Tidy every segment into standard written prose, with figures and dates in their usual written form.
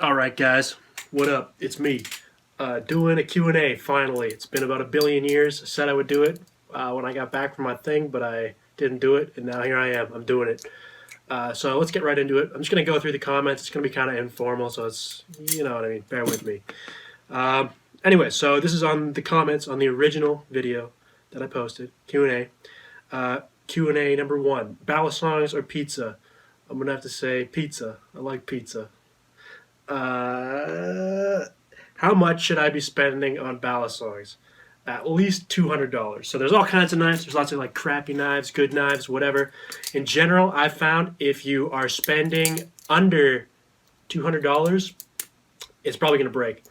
Alright guys, what up? It's me, doing a Q&A finally. It's been about a billion years. I said I would do it when I got back from my thing, but I didn't do it, and now here I am. I'm doing it. So let's get right into it. I'm just going to go through the comments. It's going to be kind of informal, so it's, you know what I mean, bear with me. Anyway, so this is on the comments on the original video that I posted, Q&A. Q&A number 1, Balisongs or pizza? I'm going to have to say pizza. I like pizza. How much should I be spending on Balisongs? At least $200. So there's all kinds of knives. There's lots of like crappy knives, good knives, whatever. In general, I've found if you are spending under $200, it's probably going to break.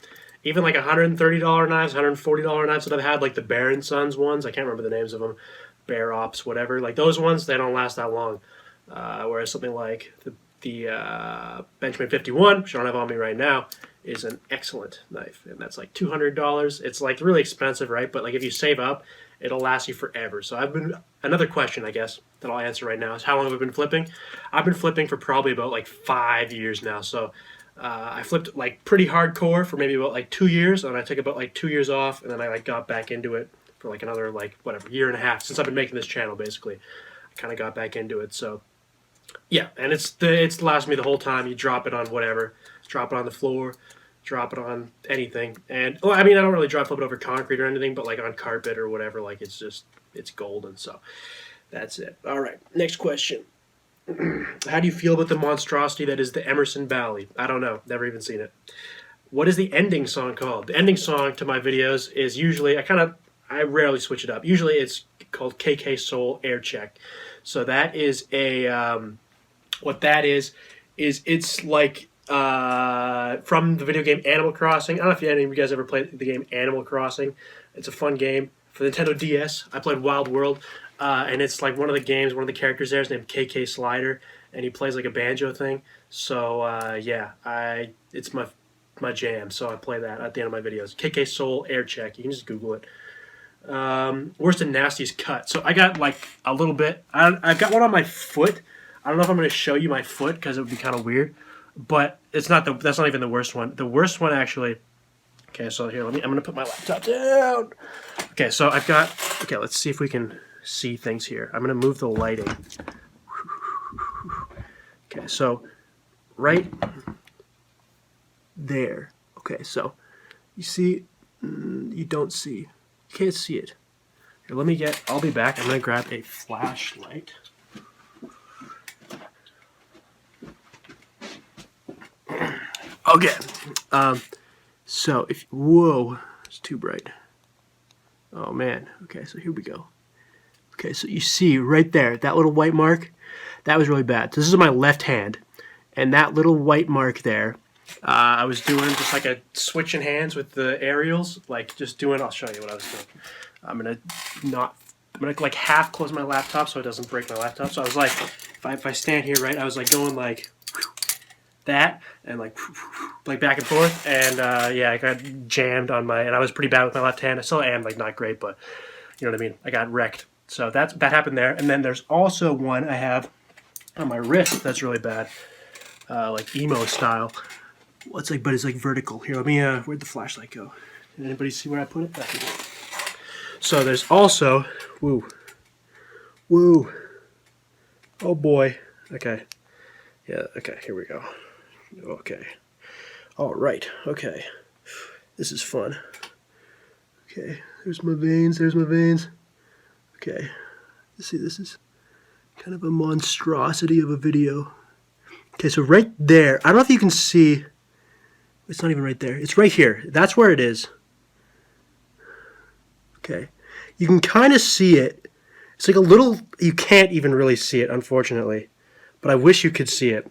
Even like $130 knives, $140 knives that I've had, like the Baron Sons ones, I can't remember the names of them, Bear Ops, whatever. Like those ones, they don't last that long. Whereas something like the Benjamin 51, which I don't have on me right now, is an excellent knife, and that's like $200. It's like really expensive, right? But like if you save up, it'll last you forever. So another question, I guess, that I'll answer right now is how long have I been flipping? I've been flipping for probably about like 5 years now. So I flipped like pretty hardcore for maybe about like 2 years, and I took about like 2 years off, and then I like got back into it for like another like whatever year and a half since I've been making this channel. Basically, I kind of got back into it. So yeah, and it's lasted me the whole time. You drop it on whatever, drop it on the floor, drop it on anything, and well, I mean I don't really flip it over concrete or anything, but like on carpet or whatever, like it's golden. So that's it. All right, next question. How do you feel about the monstrosity that is the Emerson Valley? I don't know, never even seen it. What is the ending song called? The ending song to my videos is usually I rarely switch it up. Usually it's called KK Soul Air Check. So that is a what that is it's like from the video game Animal Crossing. I don't know if any of you guys ever played the game Animal Crossing. It's a fun game for the Nintendo DS. I played Wild World, and it's like one of the games. One of the characters there is named KK Slider, and he plays like a banjo thing. So yeah, it's my jam. So I play that at the end of my videos. KK Soul Air Check. You can just Google it. Worst and nastiest cut. So I got like a little bit. I've got one on my foot. I don't know if I'm going to show you my foot because it would be kind of weird. But it's not that's not even the worst one. The worst one actually. Okay, so here I'm going to put my laptop down. Okay, so I've got. Okay, let's see if we can see things here. I'm going to move the lighting. Okay, so right there. Okay, so you see, you don't see. Can't see it. Here, I'll be back. I'm going to grab a flashlight. Okay. So whoa, it's too bright. Oh man. Okay, so here we go. Okay, so you see right there, that little white mark, that was really bad. So this is my left hand, and that little white mark there, I was doing just like a switching hands with the aerials, like just doing. I'll show you what I was doing. I'm gonna like half close my laptop so it doesn't break my laptop. So I was like, if I stand here right, I was like going like that and like back and forth, and yeah, I got jammed on and I was pretty bad with my left hand. I still am like not great, but you know what I mean. I got wrecked. So that happened there, and then there's also one I have on my wrist that's really bad, like emo style. But it's like vertical. Here, let me. Where'd the flashlight go? Did anybody see where I put it? Back here. So there's also, woo. Oh boy. Okay. Yeah. Okay. Here we go. Okay. All right. Okay. This is fun. Okay. There's my veins. Okay. You see, this is kind of a monstrosity of a video. Okay. So right there, I don't know if you can see. It's not even right there. It's right here. That's where it is. Okay. You can kind of see it. It's like a little, you can't even really see it, unfortunately. But I wish you could see it.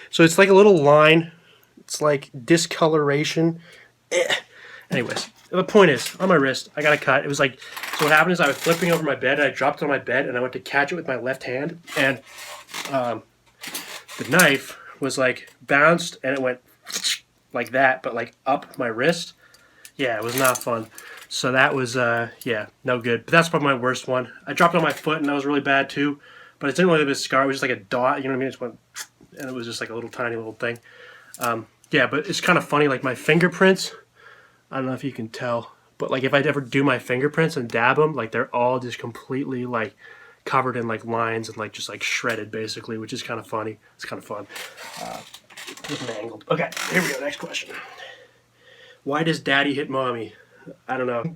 So it's like a little line. It's like discoloration. Anyways, the point is, on my wrist, I got a cut. It was like, so what happened is I was flipping over my bed, and I dropped it on my bed, and I went to catch it with my left hand, and the knife was like bounced, and it went like that, but like up my wrist. Yeah, it was not fun. So that was, yeah, no good. But that's probably my worst one. I dropped it on my foot, and that was really bad too. But it didn't really leave a scar. It was just like a dot, you know what I mean? It just went, and it was just like a little tiny little thing. Yeah, but it's kind of funny, like my fingerprints, I don't know if you can tell, but like if I ever do my fingerprints and dab them, like they're all just completely like covered in like lines and like just like shredded basically, which is kind of funny. It's kind of fun. Just mangled. Okay, here we go. Next question. Why does daddy hit mommy? I don't know.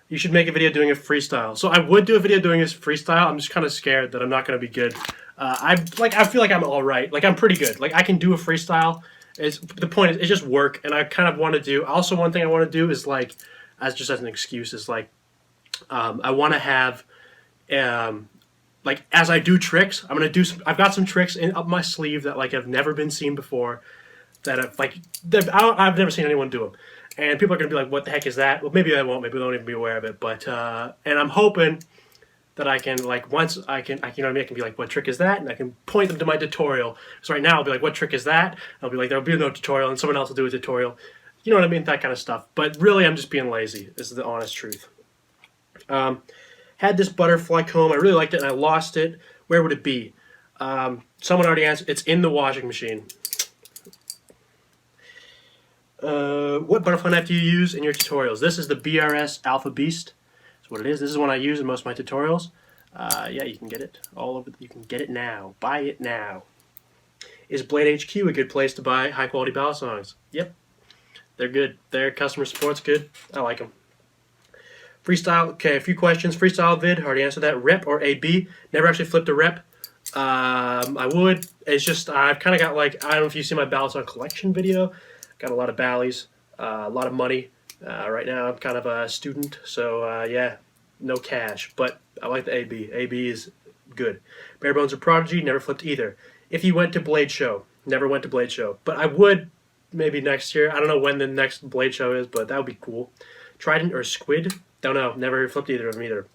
You should make a video doing a freestyle. So I would do a video doing this freestyle. I'm just kind of scared that I'm not going to be good. I feel like I'm all right. Like I'm pretty good. Like I can do a freestyle. The point is, it's just work, and I kind of want to do. Also, one thing I want to do is like, as an excuse, is like, I want to have, like as I do tricks, I'm gonna do some. I've got some tricks up my sleeve that like have never been seen before. That I've never seen anyone do them. And people are going to be like, what the heck is that? Well, maybe they won't. Maybe they won't even be aware of it. But, and I'm hoping that I can, like, once I can, you know what I mean? I can be like, what trick is that? And I can point them to my tutorial. So right now I'll be like, what trick is that? I'll be like, there'll be no tutorial, and someone else will do a tutorial. You know what I mean? That kind of stuff. But really, I'm just being lazy. This is the honest truth. Had this butterfly comb. I really liked it, and I lost it. Where would it be? Someone already answered. It's in the washing machine. What butterfly knife do you use in your tutorials? This is the BRS Alpha Beast. That's what it is. This is one I use in most of my tutorials. Yeah, you can get it all over. You can get it now. Buy it now. Is Blade HQ a good place to buy high quality Balisongs? Yep, they're good. Their customer support's good. I like them. Freestyle. Okay, a few questions. Freestyle vid. Already answered that. Rep or AB? Never actually flipped a rep. I would. It's just I've kind of got like, I don't know if you see my Balisong collection video. Got a lot of Bally's, a lot of money. Right now I'm kind of a student, so yeah, no cash. But I like the AB. AB is good. Bare Bones or Prodigy, never flipped either. If you went to Blade Show, never went to Blade Show. But I would maybe next year. I don't know when the next Blade Show is, but that would be cool. Trident or Squid, don't know. Never flipped either of them either.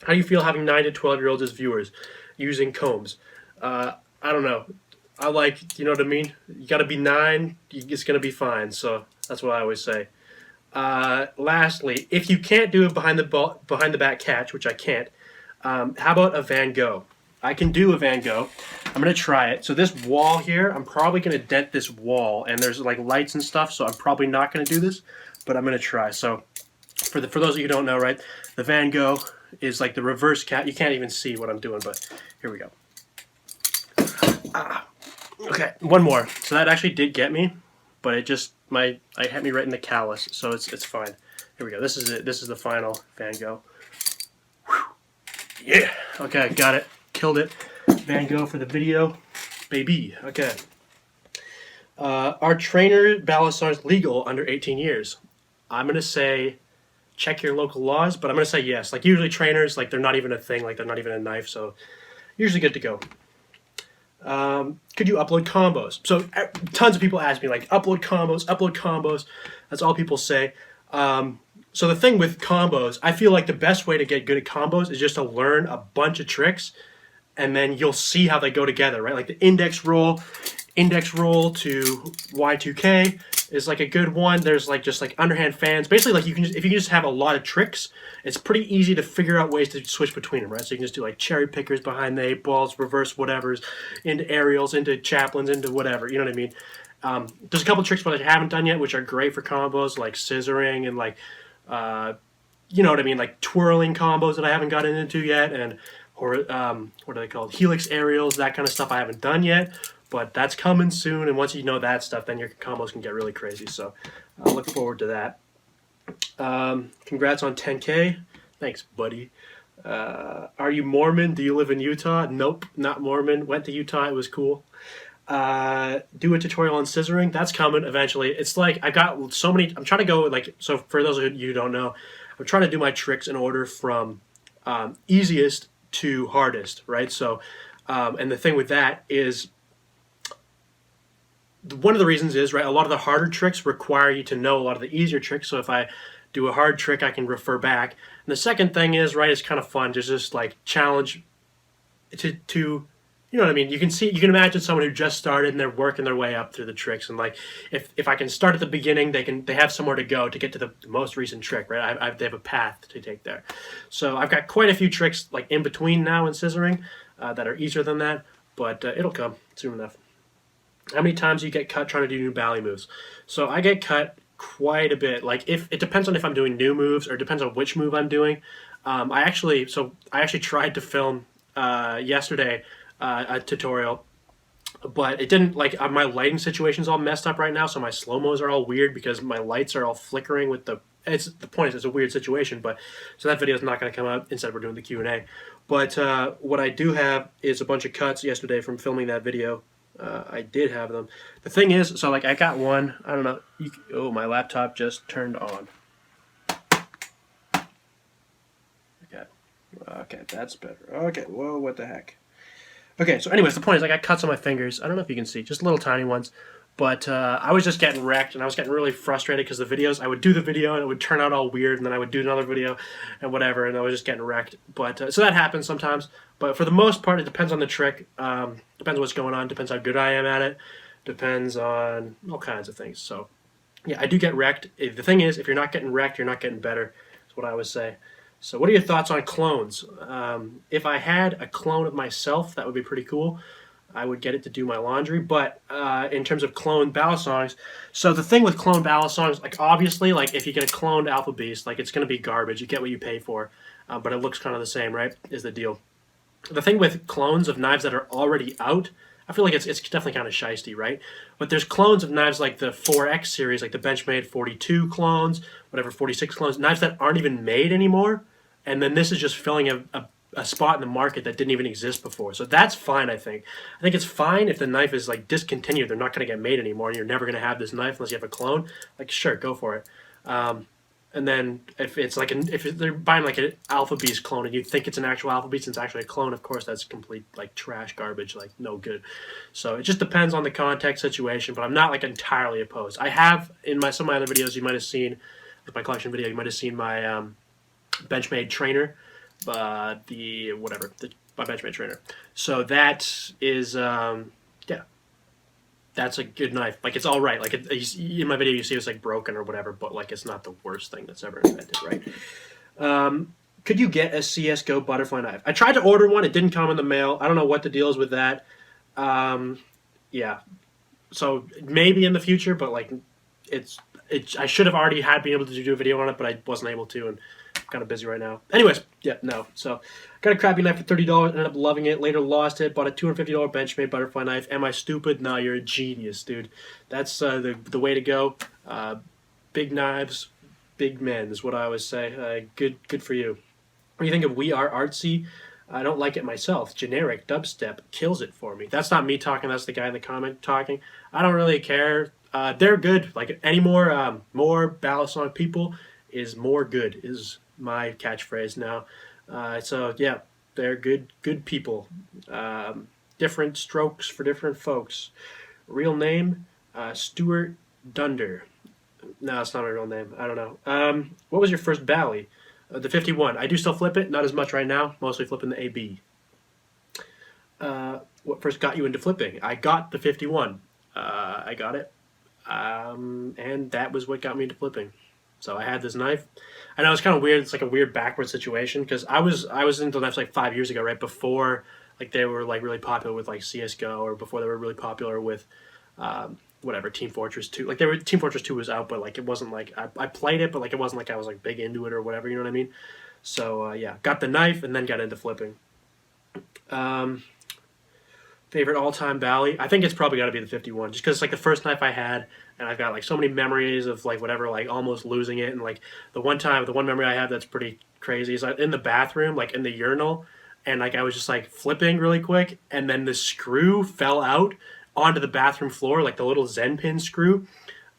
How do you feel having 9 to 12-year-olds as viewers using combs? I don't know. I like, you know what I mean? You got to be 9, it's going to be fine. So that's what I always say. Lastly, if you can't do a behind the back catch, which I can't, how about a Van Gogh? I can do a Van Gogh. I'm going to try it. So this wall here, I'm probably going to dent this wall, and there's like lights and stuff, so I'm probably not going to do this, but I'm going to try. So for those of you who don't know, right, the Van Gogh is like the reverse cat. You can't even see what I'm doing, but here we go. Okay, one more. So that actually did get me, but it just it hit me right in the callus, so it's fine. Here we go. This is it. This is the final Van Gogh. Whew. Yeah. Okay, got it. Killed it. Van Gogh for the video, baby. Okay. Are trainer Balisongs legal under 18 years? I'm gonna say check your local laws, but I'm gonna say yes. Like usually trainers, like they're not even a thing. Like they're not even a knife, so usually good to go. Could you upload combos? So tons of people ask me like upload combos. That's all people say. So the thing with combos, I feel like the best way to get good at combos is just to learn a bunch of tricks, and then you'll see how they go together, right? Like the index roll to Y2K is like a good one. There's like just like underhand fans. Basically, like if you can just have a lot of tricks, it's pretty easy to figure out ways to switch between them, right? So you can just do like cherry pickers behind the 8 balls, reverse whatevers, into aerials, into chaplains, into whatever. You know what I mean? There's a couple tricks that I haven't done yet, which are great for combos, like scissoring and like, you know what I mean, like twirling combos that I haven't gotten into yet, and or what are they called? Helix aerials, that kind of stuff I haven't done yet. But that's coming soon, and once you know that stuff, then your combos can get really crazy. So looking forward to that. Congrats on 10K. Thanks, buddy. Are you Mormon? Do you live in Utah? Nope, not Mormon. Went to Utah. It was cool. Do a tutorial on scissoring. That's coming eventually. It's like I've got so many. I'm trying to go like, so for those of you who don't know, I'm trying to do my tricks in order from easiest to hardest, right? So, and the thing with that is, one of the reasons is, right, a lot of the harder tricks require you to know a lot of the easier tricks. So if I do a hard trick, I can refer back. And the second thing is, right, it's kind of fun to just like challenge to you know what I mean? You can imagine someone who just started and they're working their way up through the tricks. And like, if I can start at the beginning, they have somewhere to go to get to the most recent trick, right? They have a path to take there. So I've got quite a few tricks like in between now and scissoring that are easier than that, but it'll come soon enough. How many times do you get cut trying to do new Bally moves? So I get cut quite a bit. Like if it depends on if I'm doing new moves or it depends on which move I'm doing. I actually tried to film yesterday a tutorial, but it didn't like my lighting situation's all messed up right now, so my slow mos are all weird because my lights are all flickering with the. It's the point is it's a weird situation, but so that video is not going to come out. Instead, we're doing the Q&A. But what I do have is a bunch of cuts yesterday from filming that video. I did have them. The thing is, so like I got one. I don't know. Oh, my laptop just turned on. Okay, that's better. Okay, whoa, what the heck? Okay, so anyways, the point is I got cuts on my fingers. I don't know if you can see, just little tiny ones. But I was just getting wrecked, and I was getting really frustrated because the videos, I would do the video, and it would turn out all weird, and then I would do another video, and whatever, and I was just getting wrecked. But so that happens sometimes. But for the most part, it depends on the trick. Depends what's going on. Depends how good I am at it. Depends on all kinds of things. So, yeah, I do get wrecked. The thing is, if you're not getting wrecked, you're not getting better. That's what I always say. So what are your thoughts on clones? If I had a clone of myself, that would be pretty cool. I would get it to do my laundry. But in terms of cloned Balisongs, so the thing with cloned Balisongs, like obviously, like if you get a cloned Alpha Beast, like it's going to be garbage. You get what you pay for, but it looks kind of the same, right? Is the deal. The thing with clones of knives that are already out, I feel like it's definitely kind of shisty, right? But there's clones of knives like the 4X series, like the Benchmade 42 clones, whatever, 46 clones, knives that aren't even made anymore. And then this is just filling a spot in the market that didn't even exist before. So that's fine, I think. I think it's fine if the knife is like discontinued. They're not going to get made anymore, and you're never going to have this knife unless you have a clone. Like, sure, go for it. And then if it's like if they're buying like an Alpha Beast clone and you think it's an actual Alpha Beast and it's actually a clone, of course that's complete like trash garbage, like no good. So it just depends on the context situation, but I'm not like entirely opposed. I have in some of my other videos you might have seen, like my collection video, you might have seen my Benchmade trainer, my Benchmade trainer. So that is yeah, that's a good knife. Like it's all right. Like in my video you see it's like broken or whatever, but like it's not the worst thing that's ever invented, right? Could you get a CS:GO butterfly knife? I tried to order one. It didn't come in the mail. I don't know what the deal is with that. Yeah, so maybe in the future, but like I should have already been able to do a video on it, but I wasn't able to, and I'm kind of busy right now. Anyways, yeah, no. So got a crappy knife for $30, ended up loving it, later lost it, bought a $250 Benchmade butterfly knife. Am I stupid? No, you're a genius, dude. That's the way to go. Big knives, big men is what I always say. Good for you. What do you think of We Are Artsy? I don't like it myself. Generic dubstep kills it for me. That's not me talking. That's the guy in the comment talking. I don't really care. They're good. Like any more Balisong people is more good is my catchphrase now. So yeah, they're good people. Different strokes for different folks. Real name, Stuart Dunder. No, it's not my real name. I don't know. What was your first Bally? The 51. I do still flip it. Not as much right now. Mostly flipping the AB. What first got you into flipping? I got the 51. I got it. And that was what got me into flipping. So I had this knife. I know it's kind of weird. It's like a weird backward situation because I was into knives like 5 years ago, right before like they were like really popular with like CS:GO, or before they were really popular with whatever Team Fortress 2. Like Team Fortress 2 was out, but like it wasn't like I played it, but like it wasn't like I was like big into it or whatever. You know what I mean? So yeah, got the knife and then got into flipping. Favorite all-time Bally? I think it's probably got to be the 51, just because it's like the first knife I had, and I've got like so many memories of like whatever, like almost losing it, and like the one memory I have that's pretty crazy is in the bathroom, like in the urinal, and like I was just like flipping really quick, and then the screw fell out onto the bathroom floor, like the little Zen pin screw,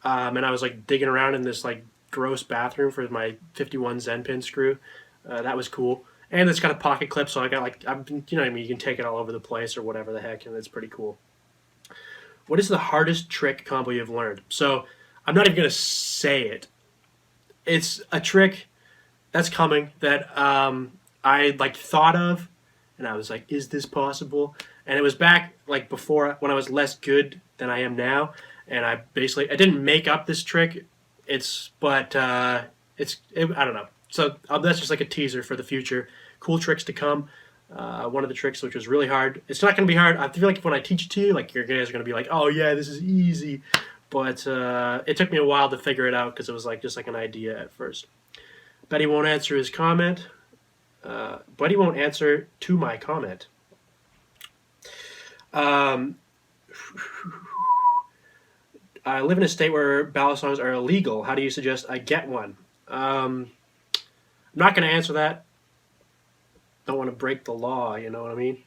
and I was like digging around in this like gross bathroom for my 51 Zen pin screw. That was cool. And it's got a pocket clip, so I got like, you know what I mean, you can take it all over the place or whatever the heck, and it's pretty cool. What is the hardest trick combo you've learned? So I'm not even going to say it. It's a trick that's coming that I like thought of, and I was like, is this possible? And it was back like before when I was less good than I am now, and I didn't make up this trick. I don't know. So that's just like a teaser for the future. Cool tricks to come. one of the tricks, which was really hard. It's not going to be hard. I feel like when I teach it to you, like your guys are going to be like, "Oh yeah, this is easy," but it took me a while to figure it out because it was like just like an idea at first. Betty won't answer his comment. Buddy won't answer to my comment. I live in a state where balisongs are illegal. How do you suggest I get one? I'm not going to answer that. Don't want to break the law, you know what I mean?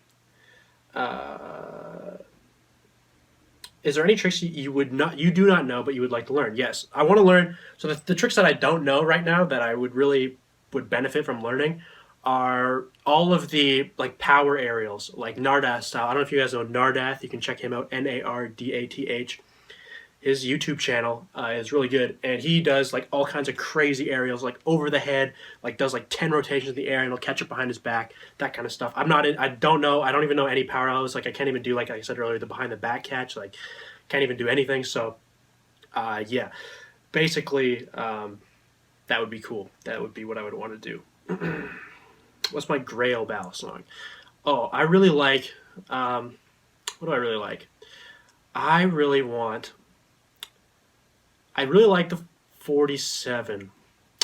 Is there any tricks you do not know, but you would like to learn? Yes, I want to learn. So the tricks that I don't know right now that I would benefit from learning are all of the like power aerials, like Nardath style. I don't know if you guys know Nardath. You can check him out, Nardath. His YouTube channel is really good, and he does like all kinds of crazy aerials, like over the head, like does like 10 rotations in the air, and he'll catch it behind his back, that kind of stuff. I don't even know any power aerials. Like I can't even do, like I said earlier, the behind the back catch. Like can't even do anything. So yeah, basically that would be cool. That would be what I would want to do. What's my grail balisong? Oh, I really like. What do I really like? I really like the 47.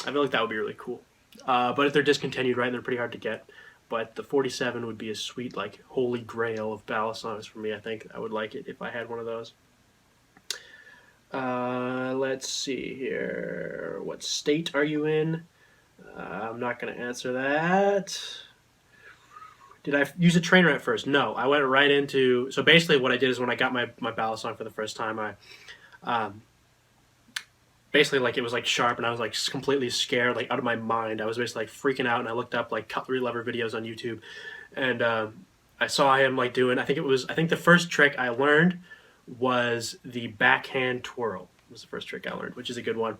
I feel like that would be really cool. But if they're discontinued, right, they're pretty hard to get. But the 47 would be a sweet, like, holy grail of balisongs for me. I think I would like it if I had one of those. Let's see here. What state are you in? I'm not going to answer that. Did I use a trainer at first? No, I went right into... So basically what I did is when I got my balisong for the first time, I... basically, like, it was, like, sharp, and I was, like, completely scared, like, out of my mind. I was basically, like, freaking out, and I looked up, like, cutlery lever videos on YouTube, and I saw him, like, doing... I think the first trick I learned was the backhand twirl. Was the first trick I learned, which is a good one.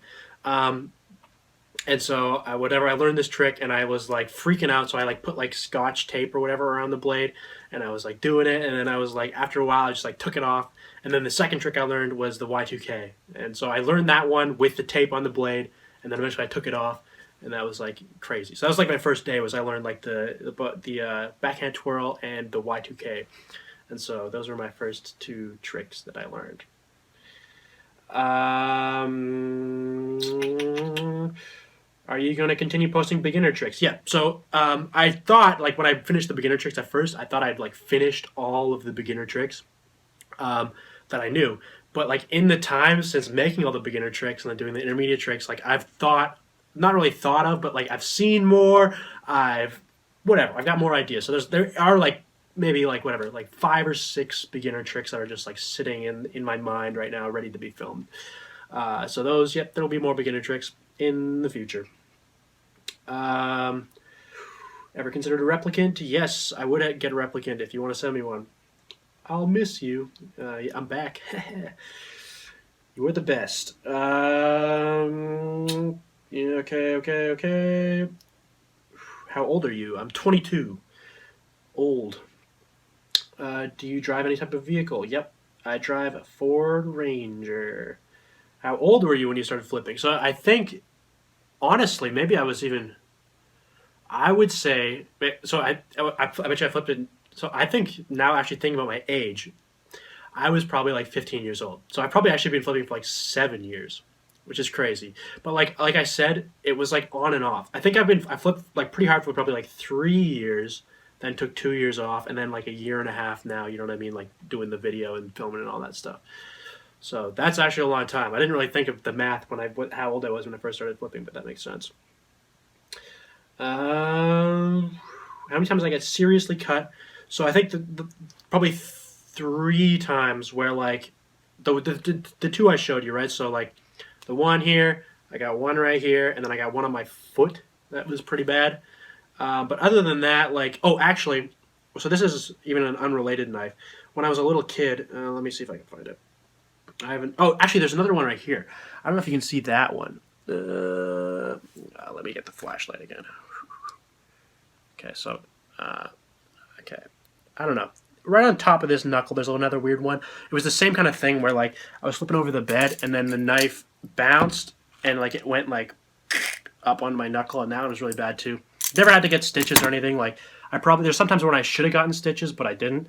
And so I learned this trick, and I was like freaking out. So I like put like scotch tape or whatever around the blade, and I was like doing it. And then I was like, after a while, I just like took it off. And then the second trick I learned was the Y2K. And so I learned that one with the tape on the blade, and then eventually I took it off, and that was like crazy. So that was like my first day. Was I learned like the backhand twirl and the Y2K, and so those were my first two tricks that I learned. Are you going to continue posting beginner tricks? Yeah. So I thought, like, when I finished the beginner tricks at first, I thought I'd, like, finished all of the beginner tricks that I knew. But, like, in the time since making all the beginner tricks and then doing the intermediate tricks, like, I've not really thought of, but, like, I've seen more. I've got more ideas. So there are, like, maybe, like, whatever, like 5 or 6 beginner tricks that are just, like, sitting in my mind right now, ready to be filmed. So those, yep, there will be more beginner tricks in the future. Ever considered a replicant? Yes, I would get a replicant if you want to send me one. I'll miss you. I'm back. You were the best. Yeah, okay. How old are you? I'm 22. Old. Do you drive any type of vehicle? Yep, I drive a Ford Ranger. How old were you when you started flipping? So I think, honestly, maybe I was even... I would say... So I bet you I flipped it... So I think now, actually thinking about my age, I was probably like 15 years old. So I've probably actually been flipping for like 7 years, which is crazy. But like I said, it was like on and off. I think I flipped like pretty hard for probably like 3 years, then took 2 years off, and then like a year and a half now, you know what I mean? Like doing the video and filming and all that stuff. So that's actually a long time. I didn't really think of the math how old I was when I first started flipping, but that makes sense. How many times I get seriously cut? So I think probably 3 times where like the 2 I showed you, right? So like the one here, I got one right here, and then I got one on my foot. That was pretty bad. But other than that, like, oh, actually, so this is even an unrelated knife. When I was a little kid, let me see if I can find it. Oh, actually, there's another one right here. I don't know if you can see that one. Let me get the flashlight again. Okay, so, okay. I don't know. Right on top of this knuckle, there's another weird one. It was the same kind of thing where, like, I was flipping over the bed, and then the knife bounced, and, like, it went, like, up on my knuckle, and that one was really bad, too. Never had to get stitches or anything. Like, There's sometimes when I should have gotten stitches, but I didn't.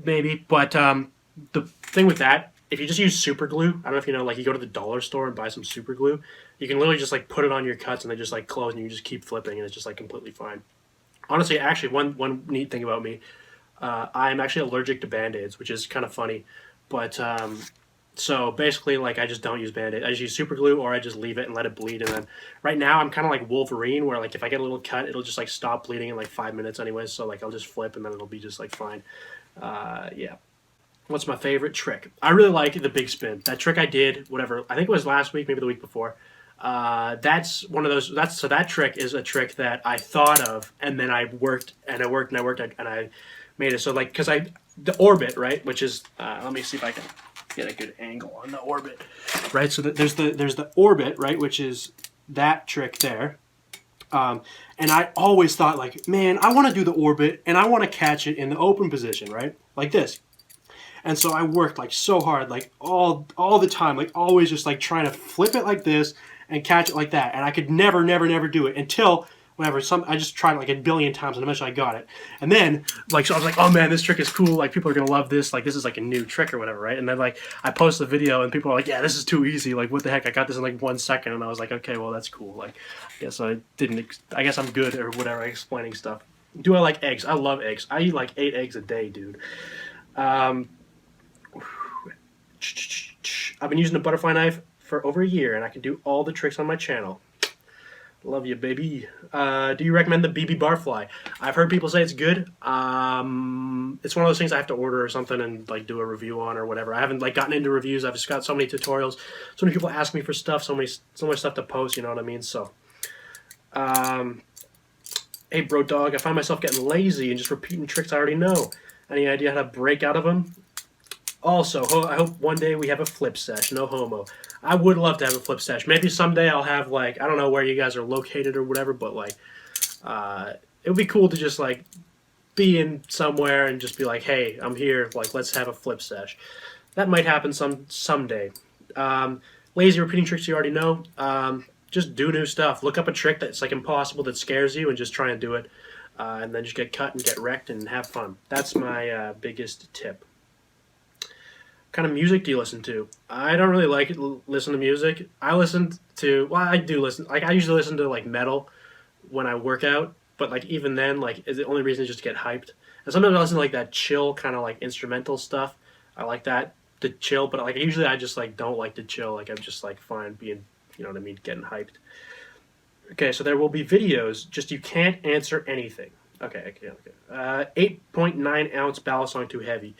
Maybe. But the thing with that, if you just use super glue, I don't know if you know, like you go to the dollar store and buy some super glue, you can literally just like put it on your cuts and they just like close and you just keep flipping and it's just like completely fine. Honestly, actually, one neat thing about me, I'm actually allergic to Band-Aids, which is kind of funny. But so basically, like I just don't use Band-Aid. I just use super glue or I just leave it and let it bleed. And then right now I'm kind of like Wolverine, where like if I get a little cut, it'll just like stop bleeding in like 5 minutes anyways. So like I'll just flip and then it'll be just like fine. Yeah. What's my favorite trick? I really like the big spin. That trick I did, whatever, I think it was last week, maybe the week before. That's one of those. So that trick is a trick that I thought of, and then I worked and I worked and I worked and I made it. So like, because the orbit, right, which is let me see if I can get a good angle on the orbit, right. So there's the orbit, right, which is that trick there. And I always thought like, man, I want to do the orbit and I want to catch it in the open position, right, like this. And so I worked like so hard, like all the time, like always just like trying to flip it like this and catch it like that. And I could never do it until whenever I just tried like a billion times and eventually I got it. And then like, so I was like, oh man, this trick is cool. Like people are going to love this. Like this is like a new trick or whatever. Right. And then like I post the video and people are like, yeah, this is too easy. Like what the heck? I got this in like 1 second. And I was like, okay, well that's cool. Like I guess I'm good or whatever explaining stuff. Do I like eggs? I love eggs. I eat like 8 eggs a day, dude. I've been using a butterfly knife for over a year, and I can do all the tricks on my channel. Love you, baby. Do you recommend the BB Barfly? I've heard people say it's good. It's one of those things I have to order or something and like do a review on or whatever. I haven't like gotten into reviews. I've just got so many tutorials, so many people ask me for stuff, so much stuff to post. You know what I mean? So, hey, bro, dog. I find myself getting lazy and just repeating tricks I already know. Any idea how to break out of them? Also, I hope one day we have a flip sesh. No homo. I would love to have a flip sesh. Maybe someday I'll have like, I don't know where you guys are located or whatever, but like, it would be cool to just like be in somewhere and just be like, hey, I'm here. Like, let's have a flip sesh. That might happen someday. Lazy repeating tricks you already know. Just do new stuff. Look up a trick that's like impossible that scares you and just try and do it. And then just get cut and get wrecked and have fun. That's my biggest tip. What kind of music do you listen to? I don't really like listen to music. I do listen. Like I usually listen to like metal when I work out, but like even then, like the only reason is just to get hyped. And sometimes I listen to like that chill kind of like instrumental stuff. I like that to chill, but like usually I just like don't like to chill. Like I'm just like fine being, you know what I mean, getting hyped. Okay, so there will be videos. Just you can't answer anything. Okay. 8.9 ounce Balisong too heavy.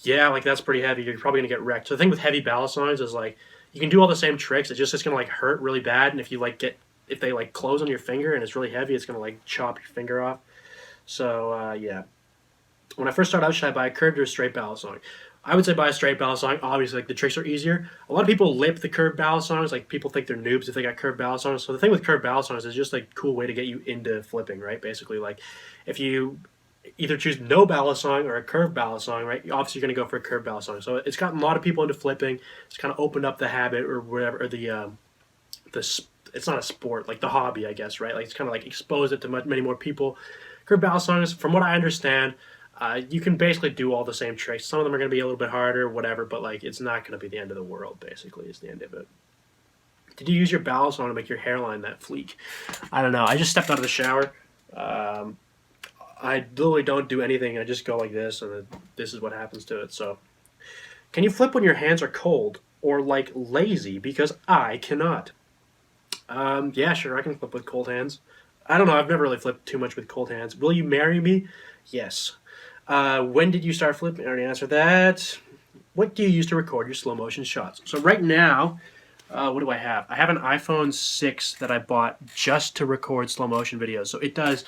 Yeah, like that's pretty heavy. You're probably gonna get wrecked. So the thing with heavy Balisongs is like you can do all the same tricks. It's gonna like hurt really bad. And if they like close on your finger and it's really heavy, it's gonna like chop your finger off. So yeah. When I first started out, should I buy a curved or a straight Balisong? I would say buy a straight Balisong. Obviously, like the tricks are easier. A lot of people lip the curved Balisongs. Like people think they're noobs if they got curved Balisongs. So the thing with curved Balisongs is just like a cool way to get you into flipping, right? Basically, like if you either choose no Balisong or a curved Balisong, right? Obviously, you're going to go for a curved Balisong. So it's gotten a lot of people into flipping. It's kind of opened up the habit or whatever, or it's not a sport, like the hobby, I guess, right? Like it's kind of like exposed it to many more people. Curved Balisongs, from what I understand, you can basically do all the same tricks. Some of them are going to be a little bit harder, whatever, but like it's not going to be the end of the world, basically, is the end of it. Did you use your Balisong to make your hairline that fleek? I don't know. I just stepped out of the shower. I literally don't do anything. I just go like this, and this is what happens to it. So, can you flip when your hands are cold or like lazy? Because I cannot. Yeah, sure, I can flip with cold hands. I don't know. I've never really flipped too much with cold hands. Will you marry me? Yes. When did you start flipping? I already answered that. What do you use to record your slow motion shots? So right now, what do I have? I have an iPhone 6 that I bought just to record slow motion videos. So it does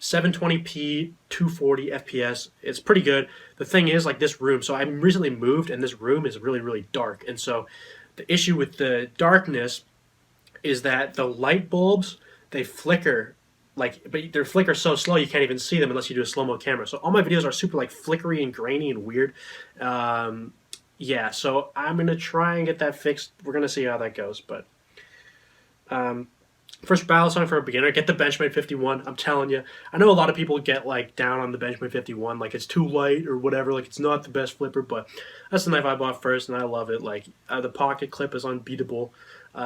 720p, 240 FPS. It's pretty good. The thing is, like this room, so I recently moved and this room is really, really dark. And so the issue with the darkness is that the light bulbs, they flicker, but they flicker so slow you can't even see them unless you do a slow-mo camera. So all my videos are super like flickery and grainy and weird. Yeah, so I'm going to try and get that fixed. We're going to see how that goes. But First Balisong for a beginner, get the Benchmade 51. I'm telling you, I know a lot of people get like down on the Benchmade 51, like it's too light or whatever, like it's not the best flipper, but that's the knife I bought first, and I love it. Like the pocket clip is unbeatable.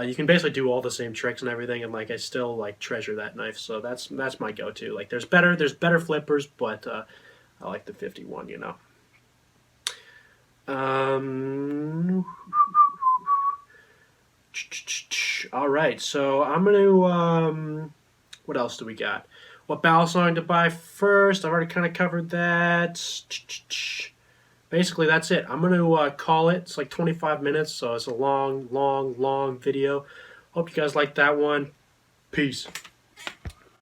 You can basically do all the same tricks and everything, and like I still like treasure that knife. So that's my go-to. Like there's better flippers, but I like the 51. You know. All right, so I'm gonna. What else do we got? What Balisong to buy first? I've already kind of covered that. Basically, that's it. I'm gonna call it. It's like 25 minutes, so it's a long video. Hope you guys like that one. Peace.